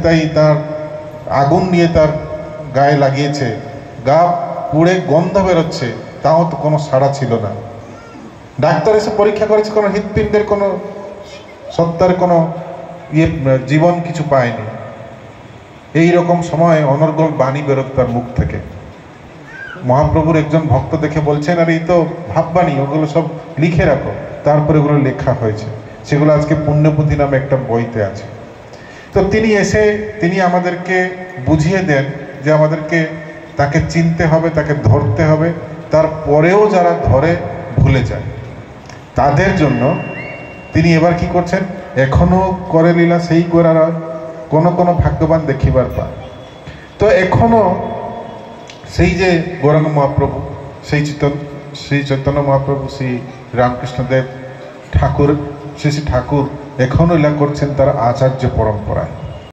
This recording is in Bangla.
তাই তার আগুন নিয়ে তার গায়ে লাগিয়েছে, গা পুড়ে গন্ধ বেরোচ্ছে, তাও তো কোনো সাড়া ছিল না। ডাক্তার এসে পরীক্ষা করেছে, কোনো হৃৎপিণ্ডের কোনো সত্তার কোনো জীবন কিছু পায়নি। এই রকম সময় অনর্গল বাণী বেরোত তার মুখ থেকে। মহাপ্রভুর একজন ভক্ত দেখে বলছেন, আর এই তো ভাববাণী, ওগুলো সব লিখে রাখো। তারপরে ওগুলো লেখা হয়েছে, সেগুলো আজকে পুণ্যপুঁথি নামে একটা বইতে আছে। তো তিনি এসে তিনি আমাদেরকে বুঝিয়ে দেন যে আমাদেরকে তাকে চিনতে হবে, তাকে ধরতে হবে। তারপরেও যারা ধরে ভুলে যায় তাদের জন্য তিনি এবার কি করছেন, এখনো করে লীলা সেই করার কোনো কোনো ভাগ্যবান দেখিবার পায়। তো এখনো সেই যে গৌরাঙ্গ মহাপ্রভু, শ্রী চৈতন্য মহাপ্রভু, শ্রী রামকৃষ্ণদেব ঠাকুর, শ্রী শ্রী ঠাকুর এখনো লীলা করছেন তার আচার্য পরম্পরায়।